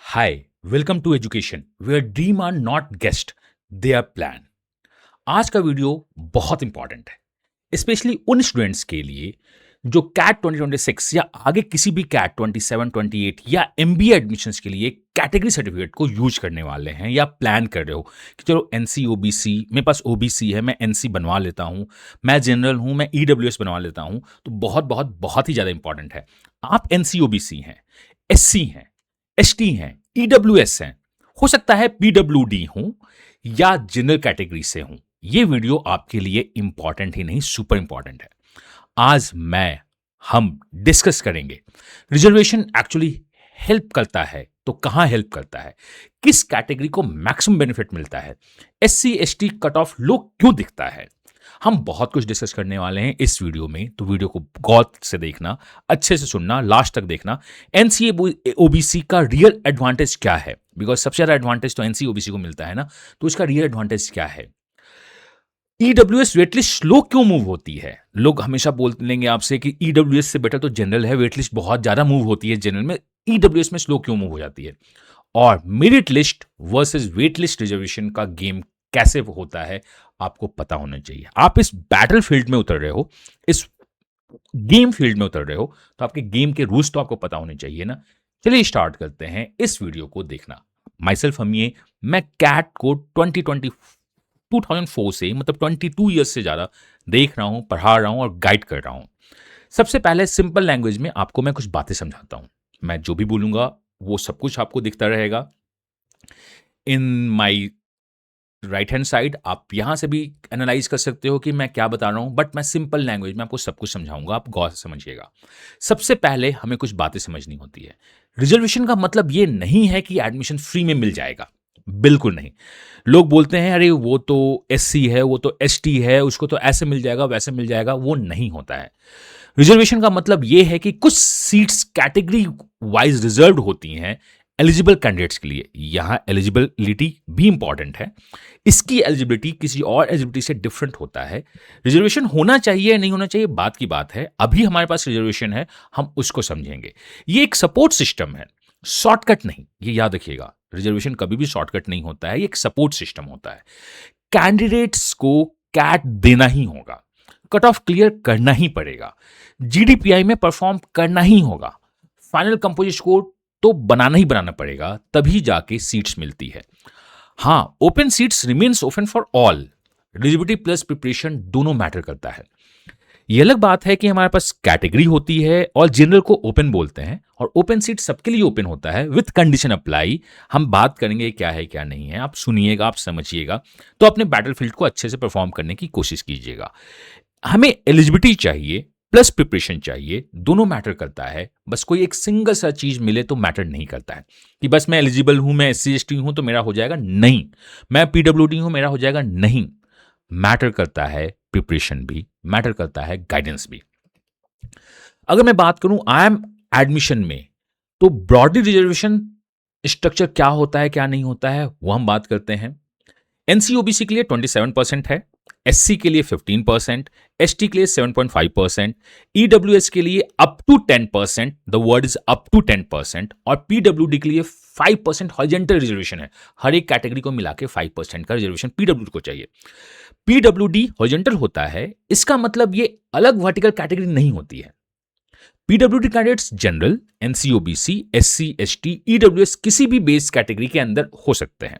Hi, welcome to education where dream are not guest, they are plan. आज का video बहुत important है, specially उन स्टूडेंट्स के लिए जो कैट 2026 या आगे किसी भी कैट 27, 28 या एमबीए एडमिशन्स के लिए कैटेगरी सर्टिफिकेट को यूज करने वाले हैं या प्लान कर रहे हो कि चलो एनसी ओबीसी, मेरे पास ओबीसी है, मैं एनसी बनवा लेता हूं, मैं जनरल हूं, मैं ईडब्ल्यूएस बनवा लेता हूं। तो बहुत बहुत बहुत ही ज़्यादा इंपॉर्टेंट है। आप एनसी ओबीसी हैं, एससी हैं, एसटी हैं, ईडब्ल्यूएस हैं, हो सकता है पीडब्ल्यूडी हूं या जनरल कैटेगरी से हूं। ये वीडियो आपके लिए इंपॉर्टेंट ही नहीं, सुपर इंपॉर्टेंट है। आज हम डिस्कस करेंगे रिजर्वेशन एक्चुअली हेल्प करता है तो कहां हेल्प करता है, किस कैटेगरी को मैक्सिमम बेनिफिट मिलता है, SC ST cut of low क्यों दिखता है। हम बहुत कुछ डिस्कस करने वाले हैं इस वीडियो में, तो वीडियो को गौर से देखना, अच्छे से सुनना, लास्ट तक देखना। एनसीए ओबीसी का रियल एडवांटेज क्या है, बिकॉज सबसे ज्यादा एडवांटेज तो एनसीए ओबीसी को मिलता है ना, तो इसका रियल एडवांटेज क्या है। ईडब्ल्यूएस वेटलिस्ट स्लो क्यों मूव होती है। लोग हमेशा बोल लेंगे आपसे कि ईडब्ल्यूएस से बेटर तो जनरल है, वेटलिस्ट बहुत ज्यादा मूव होती है जनरल में, ईडब्ल्यूएस में स्लो क्यों मूव हो जाती है। और merit list versus wait list reservation का गेम कैसे होता है आपको पता होना चाहिए। आप इस बैटल फील्ड में उतर रहे हो, इस गेम फील्ड में उतर रहे हो, तो आपके गेम के रूल्स तो आपको पता होने चाहिए ना। चलिए स्टार्ट करते हैं इस वीडियो को देखना। माइसेल्फ हमिए, मैं कैट को 2004 से, मतलब 22 ईयर्स से ज़्यादा देख रहा हूँ, पढ़ा रहा हूँ और गाइड कर रहा हूँ। सबसे पहले सिंपल लैंग्वेज में आपको मैं कुछ बातें समझाता हूँ। मैं जो भी बोलूँगा वो सब कुछ आपको दिखता रहेगा। इन माई राइट हैंड साइड आप यहां से भी एनालाइज कर सकते हो कि मैं क्या बता रहा हूं, बट मैं सिंपल लैंग्वेज में आपको सब कुछ समझाऊंगा, आप गौर से समझिएगा। सबसे पहले हमें कुछ बातें समझनी होती है। रिजर्वेशन का मतलब ये नहीं है कि एडमिशन फ्री में मिल जाएगा, बिल्कुल नहीं। लोग बोलते हैं अरे वो तो एससी है, वो तो एसटी है, उसको तो ऐसे मिल जाएगा, वैसे मिल जाएगा, वो नहीं होता है। रिजर्वेशन का मतलब ये है कि कुछ सीट्स कैटेगरी वाइज रिजर्व होती हैं एलिजिबल कैंडिडेट्स के लिए। यहां एलिजिबिलिटी भी इंपॉर्टेंट है, इसकी एलिजिबिलिटी किसी और एलिजिबिलिटी से डिफरेंट होता है। रिजर्वेशन होना चाहिए नहीं होना चाहिए बात की बात है, अभी हमारे पास रिजर्वेशन है, हम उसको समझेंगे। ये एक सपोर्ट सिस्टम है, शॉर्टकट नहीं, ये याद रखिएगा। रिजर्वेशन कभी भी शॉर्टकट नहीं होता है, ये एक सपोर्ट सिस्टम होता है। कैंडिडेट्स को कैट देना ही होगा, कट ऑफ क्लियर करना ही पड़ेगा, जीडीपीआई में परफॉर्म करना ही होगा, फाइनल कंपोजिट स्कोर तो बनाना ही बनाना पड़ेगा, तभी जाके सीट्स मिलती है। हाँ, open seats remains open for all, eligibility plus preparation दोनों मैटर करता है। यह अलग बात है कि हमारे पास कैटेगरी होती है और जनरल को ओपन बोलते हैं, और ओपन सीट सबके लिए ओपन होता है विथ कंडीशन अप्लाई। हम बात करेंगे क्या है क्या नहीं है, आप सुनिएगा, आप समझिएगा, तो अपने बैटलफील्ड को अच्छे से परफॉर्म करने की कोशिश कीजिएगा। हमें एलिजिबिलिटी चाहिए प्लस प्रिपरेशन चाहिए, दोनों मैटर करता है। बस कोई एक सिंगल सा चीज मिले तो मैटर नहीं करता है कि बस मैं एलिजिबल हूं, मैं एससी एसटी हूं तो मेरा हो जाएगा, नहीं। मैं पीडब्ल्यूडी हूं मेरा हो जाएगा, नहीं। मैटर करता है प्रिपरेशन भी, मैटर करता है गाइडेंस भी। अगर मैं बात करूं आई एम एडमिशन में, तो ब्रॉडली रिजर्वेशन स्ट्रक्चर क्या होता है क्या नहीं होता है वो हम बात करते हैं। एनसीओबीसी के लिए 27% है, एससी के लिए 15%, एसटी के लिए 7.5%, ईडब्ल्यूएस के लिए up to 10%, the word is up to 10%, और पीडब्ल्यूडी के लिए 5% हॉरिजॉन्टल रिजर्वेशन है। हर एक कैटेगरी को मिला के 5% का रिजर्वेशन पीडब्ल्यूडी को चाहिए। पीडब्ल्यूडी हॉरिजॉन्टल होता है, इसका मतलब ये अलग वर्टिकल कैटेगरी नहीं होती है। PWD candidates general, NCOBC, SC, ST, EWS किसी भी बेस कैटेगरी के अंदर हो सकते हैं।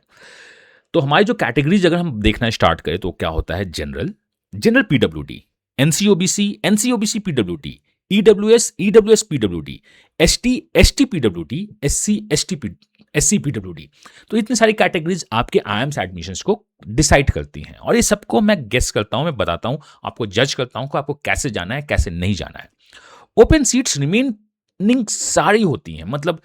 तो हमारी जो कैटेगरीज अगर हम देखना स्टार्ट करें तो क्या होता है, general, general PWD, NCOBC, NCOBC PWD, EWS, EWS PWD, ST, ST PWD, SC, SC PWD. तो इतनी सारी कैटेगरीज आपके आईएम्स एडमिशंस को डिसाइड करती हैं, और ये सबको मैं गेस करता हूं, मैं बताता हूं, आपको जज करता हूं कि आपको कैसे जाना है कैसे नहीं जाना है। ओपन सीट्स रिमेनिंग सारी होती हैं, मतलब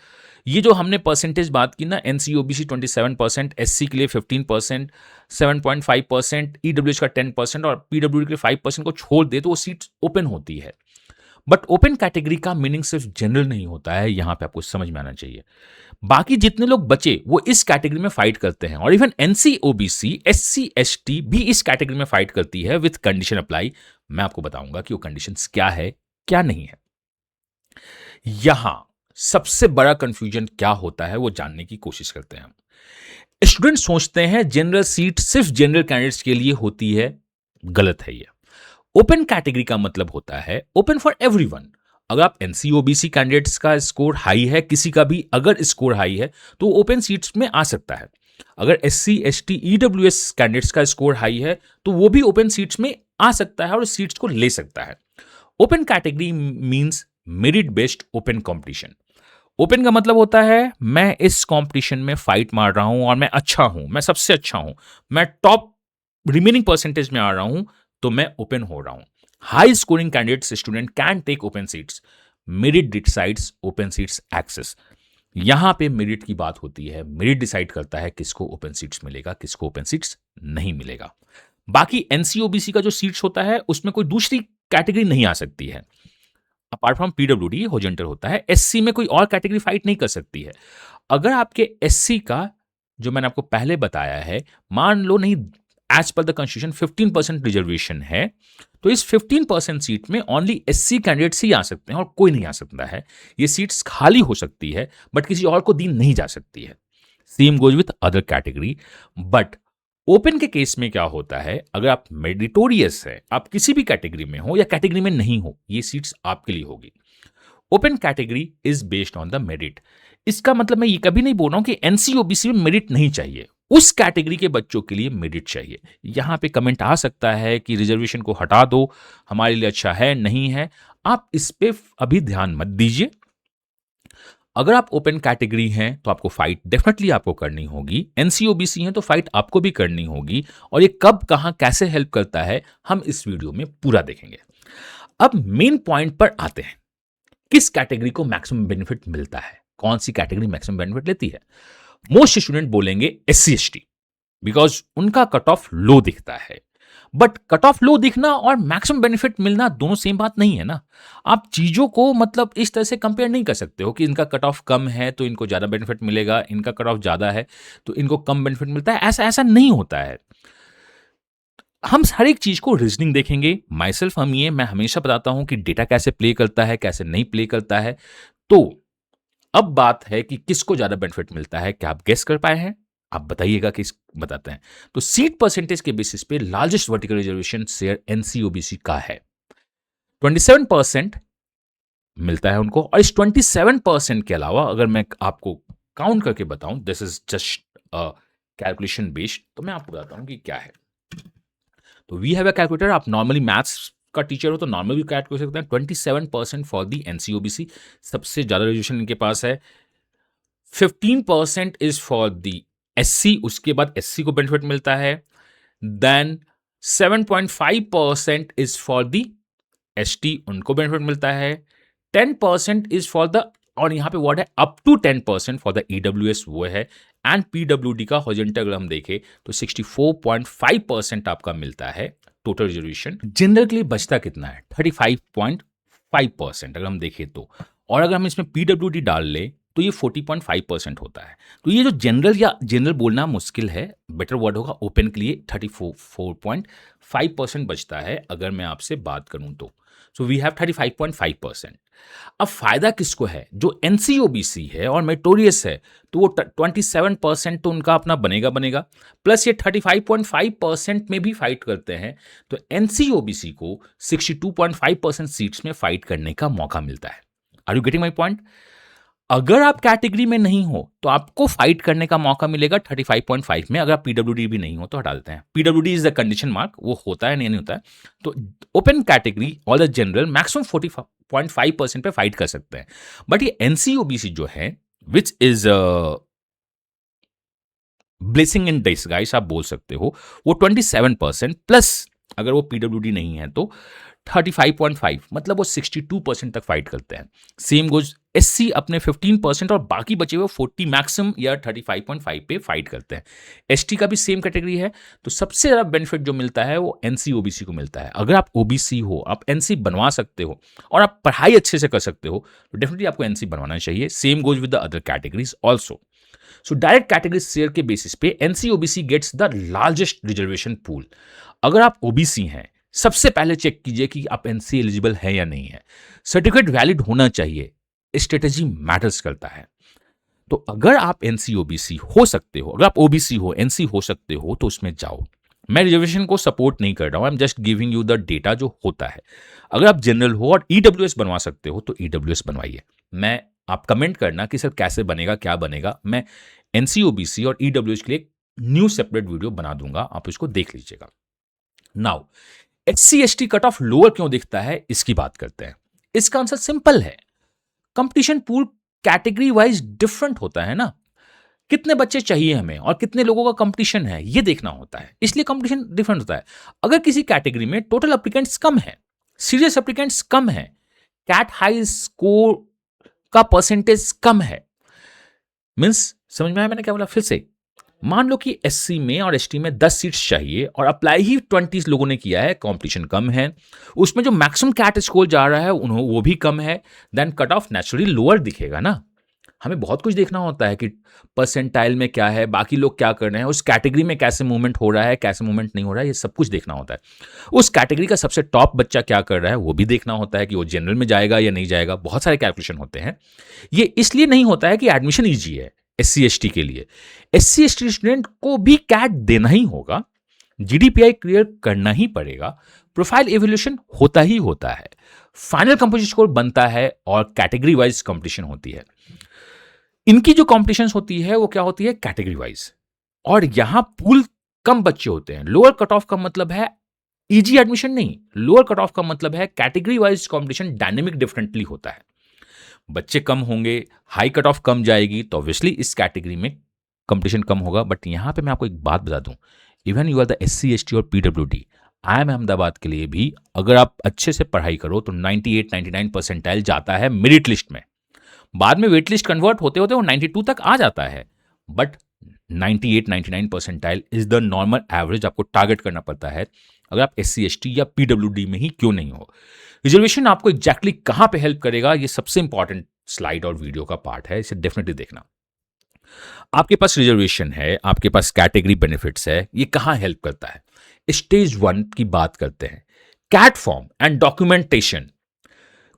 ये जो हमने परसेंटेज बात की ना, एनसीओबीसी 27%, एससी के लिए 15%, 7.5%, ईडब्ल्यूएस का 10% और पीडब्ल्यूडी के 5% को छोड़ दे तो वो सीट ओपन होती है। बट ओपन कैटेगरी का मीनिंग सिर्फ जनरल नहीं होता है, यहां पे आपको समझ में आना चाहिए। बाकी जितने लोग बचे वो इस कैटेगरी में फाइट करते हैं, और इवन एनसीओबीसी, एससी, एसटी भी इस कैटेगरी में फाइट करती है विथ कंडीशन अप्लाई। मैं आपको बताऊंगा कि वो कंडीशंस क्या है क्या नहीं है। यहां सबसे बड़ा कंफ्यूजन क्या होता है वो जानने की कोशिश करते हैं हम। स्टूडेंट सोचते हैं जनरल सीट सिर्फ जनरल कैंडिडेट्स के लिए होती है। गलत है ये। ओपन कैटेगरी का मतलब होता है ओपन फॉर एवरीवन। अगर आप एनसी ओबीसी कैंडिडेट्स का स्कोर हाई है, किसी का भी अगर स्कोर हाई है तो ओपन सीट्स में आ सकता है। अगर एससी एसटी ईडब्ल्यूएस कैंडिडेट्स का स्कोर हाई है तो वो भी ओपन सीट्स में आ सकता है और सीट्स को ले सकता है। Open category means merit based open competition. Open का मतलब होता है मैं इस कंपटीशन में फाइट मार रहा हूं और मैं अच्छा हूं, मैं सबसे अच्छा हूं, मैं टॉप रिमेनिंग परसेंटेज में आ रहा हूं, तो मैं ओपन हो रहा हूं। High scoring candidates student can take open seats. Merit decides open seats access. यहां पे मेरिट की बात होती है। मेरिट डिसाइड करता है किसको ओपन सीट्स मिलेगा, किसको ओपन सीट्स नहीं मिलेगा। बाकी एनसीओबीसी का जो सीट्स होता है उसमें कोई दूसरी कैटेगरी नहीं आ सकती है। अपार्ट फ्रॉम पीडब्ल्यूडी होजेंटल होता है। एससी में कोई और कैटेगरी फाइट नहीं कर सकती है। अगर आपके एससी का जो मैंने आपको पहले बताया है, मान लो नहीं as per the constitution 15% reservation है, तो इस 15% सीट में ओनली एससी कैंडिडेट्स ही आ सकते हैं और कोई नहीं आ सकता है। ये सीट्स खाली हो सकती है बट किसी और को दी नहीं जा सकती है। Same goes with other category. But open के केस में क्या होता है, अगर आप मेरिटोरियस है, आप किसी भी कैटेगरी में हो या कैटेगरी में नहीं हो, ये सीट्स आपके लिए होगी। Open category is based on the merit. इसका मतलब मैं ये कभी नहीं बोल रहा हूं कि एनसीओबीसी में मेरिट नहीं चाहिए। उस कैटेगरी के बच्चों के लिए मेरिट चाहिए। यहां पे कमेंट आ सकता है कि रिजर्वेशन को हटा दो, हमारे लिए अच्छा है नहीं है। आप इस पे अभी ध्यान मत दीजिए। अगर आप ओपन कैटेगरी हैं तो आपको फाइट डेफिनेटली आपको करनी होगी। एनसीओबीसी हैं तो फाइट आपको भी करनी होगी। और ये कब कहां कैसे हेल्प करता है हम इस वीडियो में पूरा देखेंगे। अब मेन पॉइंट पर आते हैं। किस कैटेगरी को मैक्सिमम बेनिफिट मिलता है, कौन सी कैटेगरी मैक्सिमम बेनिफिट लेती है? मोस्ट स्टूडेंट बोलेंगे एससी एसटी, बिकॉज उनका कट ऑफ लो दिखता है। बट कट ऑफ लो दिखना और मैक्सिमम बेनिफिट मिलना दोनों सेम बात नहीं है ना। आप चीजों को मतलब इस तरह से कंपेयर नहीं कर सकते हो कि इनका कट ऑफ कम है तो इनको ज्यादा बेनिफिट मिलेगा, इनका कट ऑफ ज्यादा है तो इनको कम बेनिफिट मिलता है। ऐसा ऐसा नहीं होता है। हम हर एक चीज को रीजनिंग देखेंगे। माई सेल्फ मैं हमेशा बताता हूं कि डेटा कैसे प्ले करता है, कैसे नहीं प्ले करता है। तो अब बात है कि किसको ज्यादा बेनिफिट मिलता है। क्या आप गेस कर पाए हैं? आप बताइएगा किस बताते हैं। तो सीट परसेंटेज के बेसिस पे लार्जेस्ट वर्टिकल रिजर्वेशन शेयर एनसीओबीसी का है। 27% मिलता है उनको। और इस 27% के अलावा अगर मैं आपको काउंट करके बताऊं, this is just calculation based, तो मैं आपको बताता हूं कि क्या है। तो वी हैव अ कैलकुलेटर। आप नॉर्मली मैथ्स का टीचर हो तो नॉर्मल भी कैलकुलेट कर सकते हैं। 27% फॉर दी एनसीओबीसी, सबसे ज्यादा रिजर्वेशन इनके पास है। 15% इज फॉर दी एससी, उसके बाद एससी को बेनिफिट मिलता है। Then 7.5% is for the ST, उनको बेनिफिट मिलता है। 10% इज फॉर द, और यहां पे वर्ड है up to 10% for the EWS, वो है। एंड पीडब्ल्यूडी का हॉरिजॉन्टल अगर हम देखें तो 64.5% आपका मिलता है टोटल रिजर्वेशन। जनरल के लिए बचता कितना है? 35.5% अगर हम देखें तो। और अगर हम इसमें पीडब्ल्यूडी डाल ले तो ये 40.5% होता है। तो ये जो जनरल या जनरल बोलना मुश्किल है, बेटर वर्ड होगा ओपन के लिए 34.5% बचता है अगर मैं आपसे बात करूं तो। So we have 35.5%। अब फायदा किसको है? जो एनसीओबीसी है और मेरिटोरियस है तो वो 27% तो उनका अपना बनेगा बनेगा, प्लस ये 35.5% में भी फाइट करते हैं तो एनसीओबीसी को 62.5% सीट्स में फाइट करने का मौका मिलता है। Are you getting my point? अगर आप कैटेगरी में नहीं हो तो आपको फाइट करने का मौका मिलेगा 35.5 में। अगर आप पीडब्ल्यूडी भी नहीं हो तो हटा देते हैं। PWD is the condition mark, वो होता है नहीं होता है। तो ओपन कैटेगरी और द जनरल मैक्सिमम 40.5% पे फाइट कर सकते हैं। बट ये एनसीओबीसी जो है which is blessing in disguise आप बोल सकते हो, वो 27% प्लस अगर वो पीडब्ल्यूडी नहीं है तो 35.5, मतलब वो 62% तक फाइट करते हैं। सेम गोज एससी अपने 15% और बाकी बचे हुए 40 मैक्सिमम या 35.5 पे फाइट करते हैं। एसटी का भी सेम कैटेगरी है। तो सबसे ज़्यादा बेनिफिट जो मिलता है वो एनसी ओबीसी को मिलता है। अगर आप ओबीसी हो, आप एनसी बनवा सकते हो और आप पढ़ाई अच्छे से कर सकते हो तो डेफिनेटली आपको एनसी बनवाना चाहिए। Same goes with the other categories also. So direct category share के बेसिस पे NCOBC gets the largest reservation pool. अगर आप ओबीसी हैं, सबसे पहले चेक कीजिए कि आप एनसी एलिजिबल है या नहीं है। सर्टिफिकेट वैलिड होना चाहिए। स्ट्रेटेजी मैटर्स करता है। तो अगर आप एनसी ओबीसी हो सकते हो, अगर आप ओबीसी हो, एनसी हो सकते हो, तो उसमें जाओ। मैं रिजर्वेशन को सपोर्ट नहीं कर रहा हूं, I am just giving you the data जो होता है। अगर आप जनरल हो और ईडब्ल्यूएस बनवा सकते हो तो ईडब्ल्यूएस बनवाइए। मैं आप कमेंट करना कि सर कैसे बनेगा, क्या बनेगा। मैं एनसी ओबीसी और ईडब्ल्यूएस के लिए एक न्यू सेपरेट वीडियो बना दूंगा, आप इसको देख लीजिएगा। Now SC ST cut off lower क्यों दिखता है, इसकी बात करते हैं। इसका आंसर सिंपल है, competition pool category wise different होता है ना। कितने बच्चे चाहिए हमें और कितने लोगों का कंपटीशन है, ये देखना होता है, इसलिए कंपटीशन डिफरेंट होता है। अगर किसी कैटेगरी में टोटल एप्लीकेंट्स कम है, सीरियस एप्लीकेंट्स कम है, कैट हाई स्कोर का परसेंटेज कम है, मींस समझ में आया मैंने क्या बोला? फिर से मान लो कि एससी में और एसटी में 10 सीट्स चाहिए और अप्लाई ही 20 लोगों ने किया है, कंपटीशन कम है, उसमें जो मैक्सिमम कैट स्कोर जा रहा है वो भी कम है, then cut off naturally lower दिखेगा ना। हमें बहुत कुछ देखना होता है कि परसेंटाइल में क्या है, बाकी लोग क्या कर रहे हैं, उस कैटेगरी में कैसे मूवमेंट हो रहा है, कैसे मूवमेंट नहीं हो रहा है, ये सब कुछ देखना होता है। उस कैटेगरी का सबसे टॉप बच्चा क्या कर रहा है वो भी देखना होता है कि वो जनरल में जाएगा या नहीं जाएगा। बहुत सारे कैलकुलेशन होते हैं। ये इसलिए नहीं होता है कि एडमिशन ईजी है एससी एसटी के लिए। एससी एसटी स्टूडेंट को भी कैट देना ही होगा, जीडीपीआई क्लियर करना ही पड़ेगा, प्रोफाइल एवोल्यूशन होता ही होता है, फाइनल कंपोजिट स्कोर बनता है और कैटेगरी वाइज कंपटीशन होती है। इनकी जो कंपटीशन होती है वो क्या होती है? Category wise. और यहां पूल कम बच्चे होते हैं। लोअर कट ऑफ का मतलब है इजी एडमिशन नहीं, लोअर कट ऑफ का मतलब है category wise competition dynamic differently होता है। बच्चे कम होंगे, हाई कट ऑफ कम जाएगी, तो ऑब्वियसली इस कैटेगरी में कंपटीशन कम होगा। बट यहां पे मैं आपको एक बात बता दूं, even you are the SC ST और पीडब्ल्यूडी, IIM अहमदाबाद के लिए भी अगर आप अच्छे से पढ़ाई करो तो 98-99 परसेंटाइल जाता है मेरिट लिस्ट में। बाद में वेट लिस्ट कन्वर्ट होते होते वो 92 तक आ जाता है, but 98-99 percentile is the normal average आपको टारगेट करना पड़ता है, अगर आप एससी एसटी या पीडब्ल्यूडी में ही क्यों नहीं हो। रिजर्वेशन आपको एग्जैक्टली कहां पे हेल्प करेगा, ये सबसे इंपॉर्टेंट स्लाइड और वीडियो का पार्ट है, इसे डेफिनेटली देखना। आपके पास रिजर्वेशन है, आपके पास कैटेगरी बेनिफिट्स है, ये कहां हेल्प करता है? स्टेज 1 की बात करते हैं। कैट फॉर्म एंड डॉक्यूमेंटेशन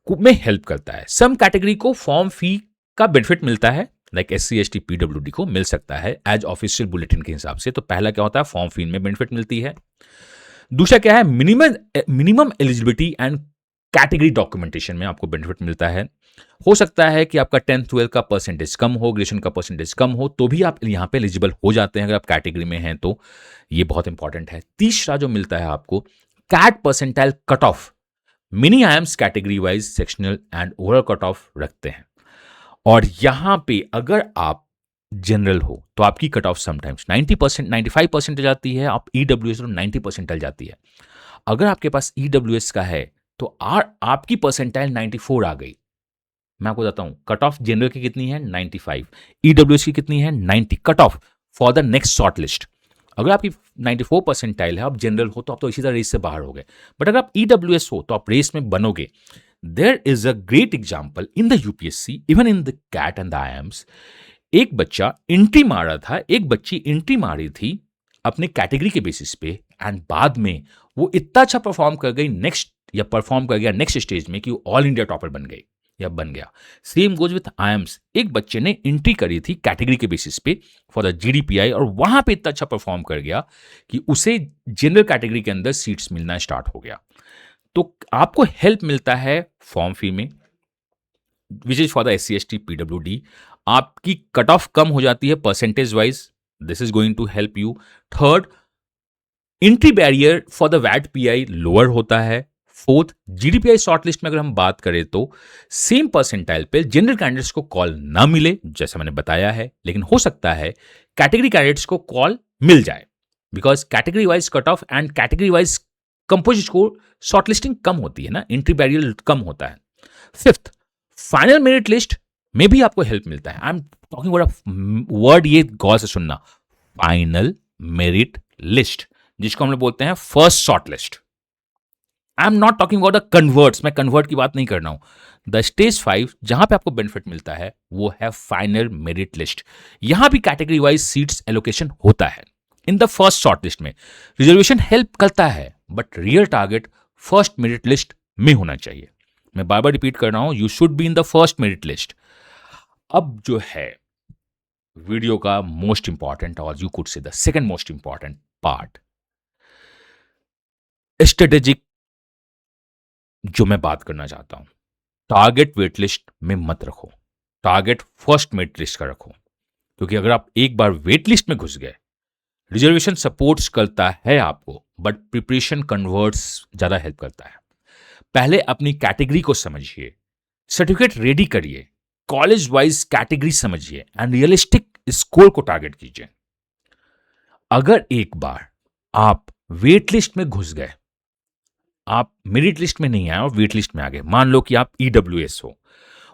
में हेल्प करता है। सम कैटेगरी को फॉर्म फी का बेनिफिट मिलता है, लाइक एससी एसटी पीडब्ल्यूडी को मिल सकता है एज ऑफिशियल बुलेटिन के हिसाब से। तो पहला क्या होता है? फॉर्म फी में बेनिफिट मिलती है। दूसरा क्या है? Minimum eligibility and category documentation में आपको बेनिफिट मिलता है। हो सकता है कि आपका 10th-12th का परसेंटेज कम हो, ग्रेजुएशन का परसेंटेज कम हो, तो भी आप यहां पे एलिजिबल हो जाते हैं अगर आप कैटेगरी में हैं, तो ये बहुत इंपॉर्टेंट है। तीसरा जो मिलता है आपको, CAT percentile cut off mini IIMs category wise sectional and overall cut off रखते हैं। और यहां पे अगर आप जनरल हो तो आपकी कट ऑफ समटाइम्स 90%, 95% जाती है, आप ईडब्ल्यूएस तो 90% जाती है। अगर आपके पास ईडब्ल्यूएस का है तो आपकी परसेंटाइल 94 आ गई। मैं आपको बताता हूं कट ऑफ जनरल की कितनी है? 95। ईडब्ल्यूएस की कितनी है? 90। Cut off for the next short list. अगर आपकी 94 परसेंटाइल है, आप जनरल हो तो आप तो इसी तरह रेस से बाहर हो गए। बट अगर आप ईडब्ल्यूएस हो तो आप रेस में बनोगे। There is a great example in the UPSC, even in the CAT and the IIMs. एक बच्चा एंट्री मारा था, एक बच्ची एंट्री मारी थी अपने कैटेगरी के बेसिस पे, एंड बाद में वो इतना अच्छा परफॉर्म कर गई नेक्स्ट स्टेज में कि वो ऑल इंडिया टॉपर बन गई या बन गया। Same goes with IIMs. एक बच्चे ने एंट्री करी थी कैटेगरी के बेसिस पे फॉर द जीडीपीआई और वहां पे इतना अच्छा परफॉर्म कर गया कि उसे जनरल कैटेगरी के अंदर सीट्स मिलना स्टार्ट हो गया। तो आपको हेल्प मिलता है फॉर्म फी में, which is for the SC ST PWD. आपकी कट ऑफ कम हो जाती है percentage wise, this is going to help you. Third, entry barrier for the वैट पीआई लोअर होता है। फोर्थ, जीडीपीआई शॉर्टलिस्ट में अगर हम बात करें तो सेम परसेंटाइल पे जनरल कैंडिडेट्स को कॉल ना मिले, जैसा मैंने बताया है, लेकिन हो सकता है कैटेगरी कैंडिडेट्स को कॉल मिल जाए, because category wise cut off and category wise composite score shortlisting कम होती है ना, एंट्री बैरियर कम होता है। फिफ्थ, फाइनल मेरिट लिस्ट में भी आपको हेल्प मिलता है। I am talking about word, ये गौर से सुनना, फाइनल मेरिट लिस्ट, जिसको हम लोग बोलते हैं first short list. I am not talking about the converts, मैं कन्वर्ट की बात नहीं कर रहा हूं। द स्टेज 5 जहां पे आपको बेनिफिट मिलता है वो है फाइनल मेरिट लिस्ट। यहां भी कैटेगरी वाइज सीट्स एलोकेशन होता है। In the first short list में रिजर्वेशन हेल्प करता है, but real target first merit list में होना चाहिए। मैं बार बार रिपीट कर रहा हूं, you should be in the first merit list. अब जो है वीडियो का मोस्ट इंपॉर्टेंट, और you could say the second most important part, strategic, जो मैं बात करना चाहता हूं। टारगेट वेट लिस्ट में मत रखो, टारगेट फर्स्ट मेरिट लिस्ट का रखो, क्योंकि अगर आप एक बार वेट लिस्ट में घुस गए, रिजर्वेशन सपोर्ट्स करता है आपको, बट प्रिपरेशन कन्वर्ट्स ज्यादा हेल्प करता है। पहले अपनी कैटेगरी को समझिए, सर्टिफिकेट रेडी करिए, कॉलेज वाइज कैटेगरी समझिए एंड रियलिस्टिक स्कोर को टारगेट कीजिए। अगर एक बार आप वेट लिस्ट में घुस गए, आप मेरिट लिस्ट में नहीं आए और वेट लिस्ट में आ गए, मान लो कि आप ईडब्ल्यूएस हो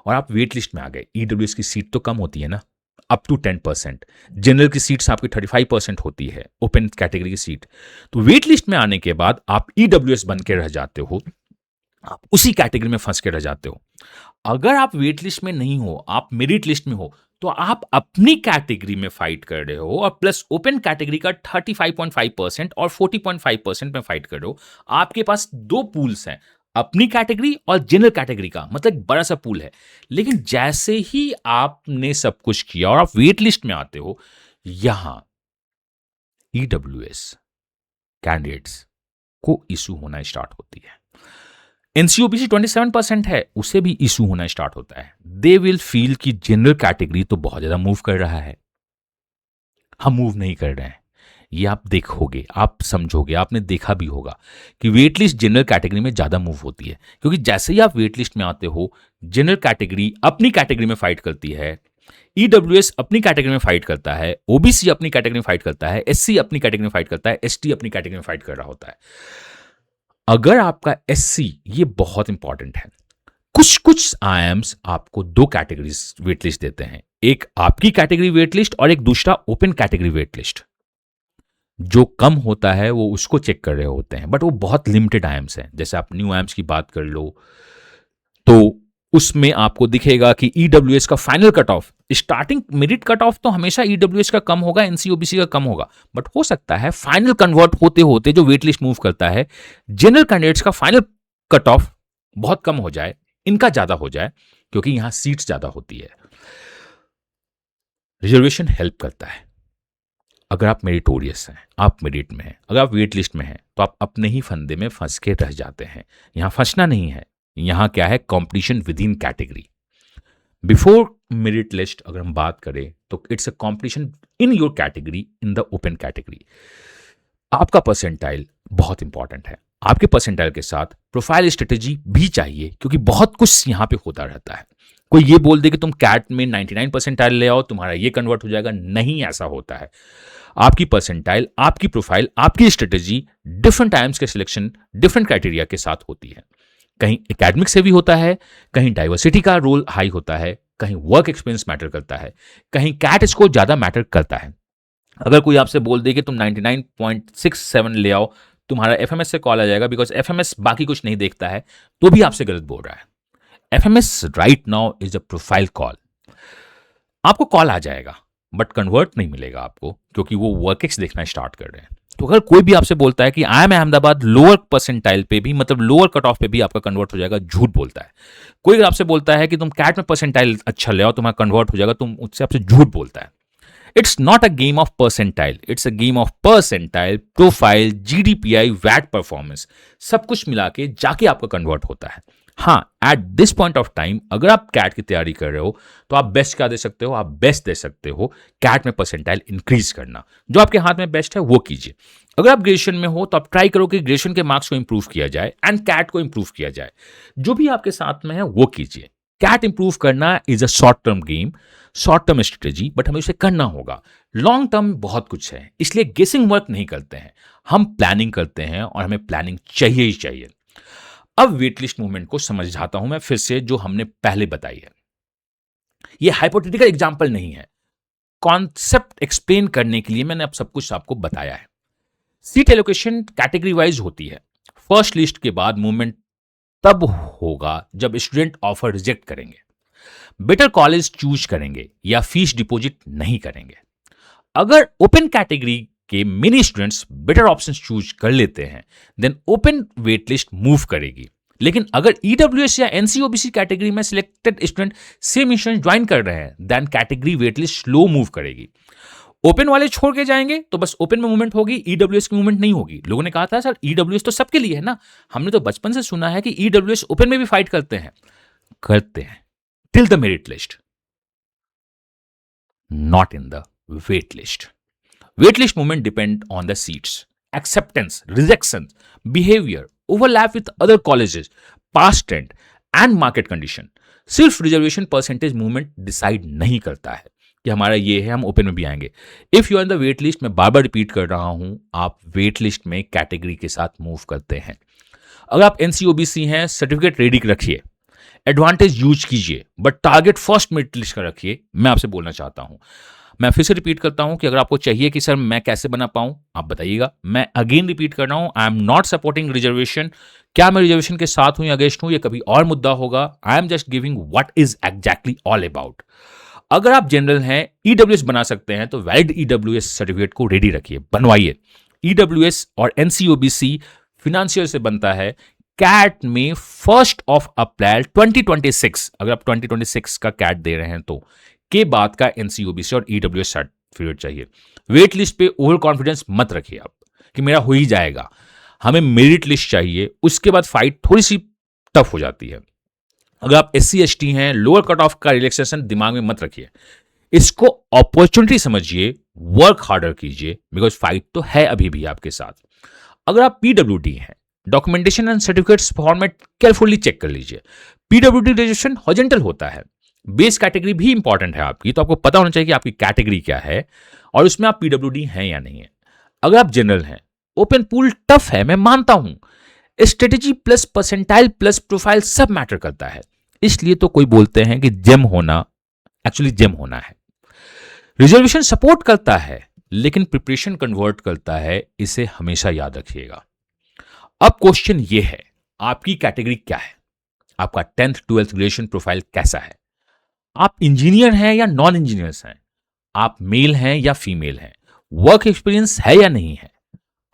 और आप वेट लिस्ट में आ गए, ईडब्ल्यूएस की सीट तो कम होती है ना, अप टू 10%, जनरल की सीट्स आपकी 35% होती है, ओपन कैटेगरी की सीट। तो वेट लिस्ट में आने के बाद आप ईडब्ल्यूएस बन के रह जाते हो, आप उसी कैटेगरी में फंस के रह जाते हो। अगर आप वेट लिस्ट में नहीं हो, आप मेरिट लिस्ट में हो, तो आप अपनी कैटेगरी में फाइट कर रहे हो और प्लस ओपन कैटेगरी का 35.5% और 40.5% में फाइट कर रहे हो। आपके पास दो पूल्स हैं, अपनी कैटेगरी और जनरल कैटेगरी का, मतलब बड़ा सा पूल है। लेकिन जैसे ही आपने सब कुछ किया और आप वेट लिस्ट में आते हो, यहां ईडब्ल्यूएस कैंडिडेट्स को इशू होना स्टार्ट होती है। एनसीओबीसी 27% है, उसे भी इशू होना स्टार्ट होता है। दे विल फील कि जनरल कैटेगरी तो बहुत ज्यादा मूव कर रहा है, हम मूव नहीं कर रहे हैं। ये आप देखोगे, आप समझोगे, आपने देखा भी होगा कि वेट लिस्ट जनरल कैटेगरी में ज्यादा मूव होती है, क्योंकि जैसे ही आप वेट लिस्ट में आते हो, जनरल कैटेगरी अपनी कैटेगरी में फाइट करती है, ईडब्ल्यूएस अपनी कैटेगरी में फाइट करता है, ओबीसी अपनी कैटेगरी में फाइट करता है, एससी अपनी कैटेगरी में फाइट करता है, एसटी अपनी कैटेगरी में फाइट कर रहा होता है। अगर आपका एससी, ये बहुत इंपॉर्टेंट है, कुछ कुछ आईएम्स आपको दो कैटेगरीज वेट लिस्ट देते हैं, एक आपकी कैटेगरी वेट लिस्ट और एक दूसरा ओपन कैटेगरी वेट लिस्ट। जो कम होता है वो उसको चेक कर रहे होते हैं, बट वो बहुत लिमिटेड आईएम्स हैं। जैसे आप न्यू आईएम्स की बात कर लो तो उसमें आपको दिखेगा कि ईडब्ल्यूएस का final cut off, starting merit cut off तो हमेशा ईडब्ल्यूएस का कम होगा, एनसीओबीसी का कम होगा, बट हो सकता है फाइनल कन्वर्ट होते होते जो वेट लिस्ट मूव करता है, जनरल कैंडिडेट्स का फाइनल कट ऑफ बहुत कम हो जाए, इनका ज्यादा हो जाए, क्योंकि यहां सीट्स ज्यादा होती है। रिजर्वेशन हेल्प करता है। अगर आप मेरिटोरियस हैं, आप मेरिट में हैं, अगर आप वेट लिस्ट में हैं, तो आप अपने ही फंदे में फंस के रह जाते हैं। यहां फंसना नहीं है, यहां क्या है, competition with in category. Before merit list अगर हम बात करें तो it's a competition in your category, in the open category. आपका परसेंटाइल बहुत इंपॉर्टेंट है, आपके परसेंटाइल के साथ प्रोफाइल स्ट्रेटेजी भी चाहिए, क्योंकि बहुत कुछ यहां पे होता रहता है। कोई ये बोल दे कि तुम कैट में 99 परसेंटाइल ले आओ, तुम्हारा ये कन्वर्ट हो जाएगा, नहीं ऐसा होता है। आपकी परसेंटाइल, आपकी प्रोफाइल, आपकी स्ट्रेटेजी डिफरेंट टाइम्स के सिलेक्शन, डिफरेंट क्राइटेरिया के साथ होती है। कहीं एकेडमिक से भी होता है, कहीं डाइवर्सिटी का रोल हाई होता है, कहीं वर्क एक्सपीरियंस मैटर करता है, कहीं कैट स्कोर ज्यादा मैटर करता है। अगर कोई आपसे बोल दे कि तुम 99.67 ले आओ, तुम्हारा एफएमएस से कॉल आ जाएगा, बिकॉज एफएमएस बाकी कुछ नहीं देखता है, तो भी आपसे गलत बोल रहा है। FMS right now is a profile call. आपको कॉल आ जाएगा बट कन्वर्ट नहीं मिलेगा आपको, क्योंकि वो वर्कएक्स देखना स्टार्ट कर रहे हैं। तो अगर कोई भी आपसे बोलता है कि I am Ahmedabad, lower percentile पे भी, मतलब लोअर कट ऑफ पे भी आपका कन्वर्ट हो जाएगा, झूठ बोलता है। कोई अगर आपसे बोलता है कि तुम कैट में परसेंटाइल अच्छा ले आओ, तुम्हारा कन्वर्ट हो जाएगा, तुम उससे आपसे झूठ बोलता है। It's not a game of percentile, it's a game of percentile, profile, GDPI, वैट परफॉर्मेंस, सब कुछ मिला के जाके आपका कन्वर्ट होता है। हाँ, at this point of time अगर आप कैट की तैयारी कर रहे हो तो आप बेस्ट क्या दे सकते हो, आप बेस्ट दे सकते हो कैट में परसेंटाइल इंक्रीज करना। जो आपके हाथ में बेस्ट है वो कीजिए। अगर आप ग्रेजुएशन में हो तो आप ट्राई करो कि ग्रेजुएशन के मार्क्स को इंप्रूव किया जाए एंड कैट को इंप्रूव किया जाए। जो भी आपके साथ में है वो कीजिए। कैट इंप्रूव करना is a short term game, short term strategy, but हमें उसे करना होगा। लॉन्ग टर्म बहुत कुछ है, इसलिए गेसिंग वर्क नहीं करते हैं, हम प्लानिंग करते हैं और हमें प्लानिंग चाहिए ही चाहिए। अब वेटलिस्ट मूवमेंट को समझाता हूं मैं फिर से, जो हमने पहले बताई है। यह हाइपोथेटिकल एग्जांपल नहीं है, कॉन्सेप्ट एक्सप्लेन करने के लिए मैंने अब सब कुछ आपको बताया है। सीट एलोकेशन कैटेगरी वाइज होती है। फर्स्ट लिस्ट के बाद मूवमेंट तब होगा जब स्टूडेंट ऑफर रिजेक्ट करेंगे, बेटर कॉलेज चूज करेंगे या फीस डिपॉजिट नहीं करेंगे। अगर ओपन कैटेगरी के many students better options choose कर लेते हैं, then open wait list move करेगी। लेकिन अगर ईडब्ल्यूएस या एनसीओबीसी कैटेगरी में selected student same insurance join कर रहे हैं, then category waitlist slow move करेगी। ओपन वाले छोड़ के जाएंगे तो बस ओपन में मूवमेंट होगी, ईडब्ल्यूएस की मूवमेंट नहीं होगी। लोगों ने कहा था सर ईडब्ल्यूएस तो सबके लिए है ना, हमने तो बचपन से सुना है कि ईडब्ल्यूएस ओपन में भी फाइट करते हैं till the merit list, not in the wait list. Wait list movement depend on the seats, acceptance, rejection, behavior, overlap with other colleges, past trend and market condition। सिर्फ reservation percentage movement decide नहीं करता है कि हमारा ये है, हम open में भी आएंगे। If you are in the wait list, मैं बार बार रिपीट कर रहा हूं, आप वेट लिस्ट में कैटेगरी के साथ मूव करते हैं। अगर आप एनसीओबीसी हैं, सर्टिफिकेट रेडी रखिए, एडवांटेज यूज कीजिए, but target first merit list का रखिए। मैं आपसे बोलना चाहता हूं, मैं फिर से रिपीट करता हूं कि अगर आपको चाहिए कि सर मैं कैसे बना पाऊं, आप बताइएगा। मैं अगेन रिपीट कर रहा हूं, I am not supporting reservation. क्या मैं रिजर्वेशन के साथ हूं या अगेंस्ट हूं, ये कभी और मुद्दा होगा। I am just giving what is exactly all about. अगर आप जनरल हैं, ईडब्ल्यूएस बना सकते हैं तो वैलिड ईडब्ल्यूएस सर्टिफिकेट को रेडी रखिए, बनवाइए। ईडब्ल्यूएस और एनसीओबीसी फिनेंशियल से बनता है। कैट में 1 अप्रैल 2026, अगर आप 2026 का कैट दे रहे हैं तो के बाद का एनसीओबीसी और ईडब्ल्यूएस सर्टिफिकेट चाहिए। वेट लिस्ट पे ओवर कॉन्फिडेंस मत रखिए आप कि मेरा हो ही जाएगा, हमें मेरिट लिस्ट चाहिए, उसके बाद फाइट थोड़ी सी टफ हो जाती है। अगर आप SC ST हैं, लोअर कट ऑफ का रिलैक्सेशन दिमाग में मत रखिए, इसको अपॉर्चुनिटी समझिए, वर्क हार्डर कीजिए, बिकॉज फाइट तो है अभी भी आपके साथ। अगर आप PWD हैं, documentation and certificates format carefully check कर लीजिए। PWD रजिस्ट्रेशन हॉरिजॉन्टल होता है, बेस कैटेगरी भी इंपॉर्टेंट है आपकी, तो आपको पता होना चाहिए कि आपकी कैटेगरी क्या है और उसमें आप PWD हैं या नहीं है। अगर आप जनरल हैं, ओपन पूल टफ है, मैं मानता हूं, strategy plus percentile plus profile सब मैटर करता है, इसलिए तो कोई बोलते हैं कि जेम होना एक्चुअली जेम होना है। रिजर्वेशन सपोर्ट करता है लेकिन प्रिपरेशन कन्वर्ट करता है, इसे हमेशा याद रखिएगा। अब क्वेश्चन ये है, आपकी कैटेगरी क्या है, आपका 10th 12th ग्रेजुएशन प्रोफाइल कैसा है, आप इंजीनियर हैं या नॉन इंजीनियर्स हैं, आप मेल हैं या फीमेल हैं, वर्क एक्सपीरियंस है या नहीं है,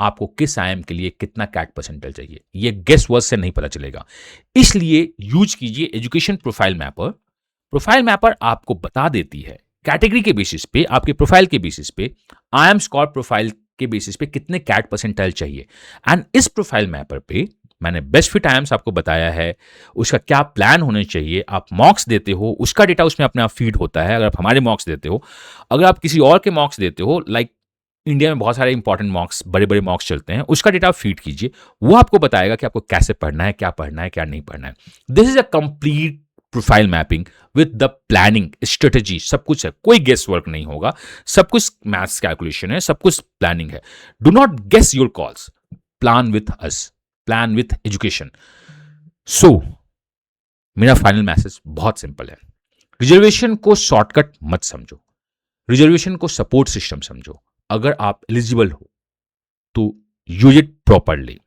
आपको किस आईएम के लिए कितना कैट परसेंटाइल चाहिए, ये गेस वर्ड से नहीं पता चलेगा। इसलिए यूज कीजिए education profile mapper. Profile mapper आपको बता देती है कैटेगरी के बेसिस पे, आपके प्रोफाइल के बेसिस पे, आईएम स्कोर प्रोफाइल के बेसिस पे कितने कैट परसेंटाइल चाहिए। एंड इस प्रोफाइल मैपर पे मैंने बेस्ट फिट आईएम्स आपको बताया है, उसका क्या प्लान होने चाहिए। आप मॉक्स देते हो, उसका डेटा उसमें अपने आप फीड होता है। अगर आप हमारे मॉक्स देते हो, अगर आप किसी और के मॉक्स देते हो, लाइक इंडिया में बहुत सारे इंपॉर्टेंट मॉक्स, बड़े बड़े मॉक्स चलते हैं, उसका डेटा आप फीड कीजिए, वो आपको बताएगा कि आपको कैसे पढ़ना है, क्या पढ़ना है, क्या नहीं पढ़ना है। This is a complete profile mapping with the planning strategy, सब कुछ है, कोई गेस वर्क नहीं होगा, सब कुछ मैथ्स कैलकुलेशन है, सब कुछ प्लानिंग है। Do not guess your calls, plan with us, plan with education. So मेरा फाइनल मैसेज बहुत सिंपल है, रिजर्वेशन को शॉर्टकट मत समझो, रिजर्वेशन को सपोर्ट सिस्टम समझो। अगर आप एलिजिबल हो तो use it properly.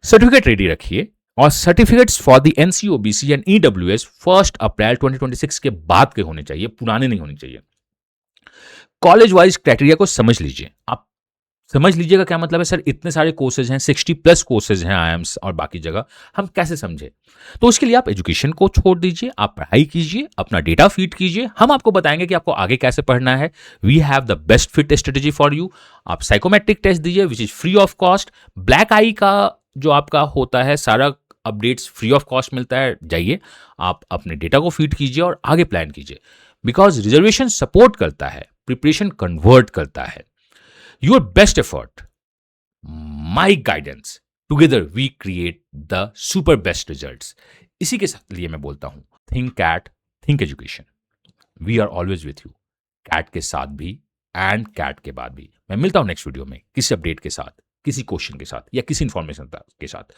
Certificate ready रखिए और certificates for the NC OBC and EWS 1 April 2026 के बाद के होने चाहिए, पुराने नहीं होने चाहिए। कॉलेज वाइज क्राइटेरिया को समझ लीजिए। आप समझ लीजिएगा क्या मतलब है, सर इतने सारे कोर्सेज हैं, 60+ कोर्सेज हैं आईएम्स और बाकी जगह, हम कैसे समझे। तो उसके लिए आप एजुकेशन को छोड़ दीजिए, आप पढ़ाई कीजिए, अपना डेटा फीड कीजिए, हम आपको बताएंगे कि आपको आगे कैसे पढ़ना है। We have the best fit strategy for you. आप साइकोमेट्रिक टेस्ट दीजिए which is free of cost. Black eye का जो आपका होता है, सारा अपडेट्स फ्री ऑफ कॉस्ट मिलता है, जाइए आप अपने डेटा को फीड कीजिए और आगे प्लान कीजिए। बिकॉज रिजर्वेशन सपोर्ट करता है, प्रिपरेशन कन्वर्ट करता है। Your best effort, my guidance, together we create the super best results। इसी के लिए मैं बोलता हूं, think CAT, think education। We are always with you, CAT के साथ भी and CAT के बाद भी। मैं मिलता हूं नेक्स्ट वीडियो में किसी अपडेट के साथ, किसी क्वेश्चन के साथ या किसी इंफॉर्मेशन के साथ।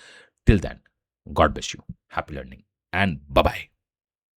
Till then, God bless you, happy learning and bye bye।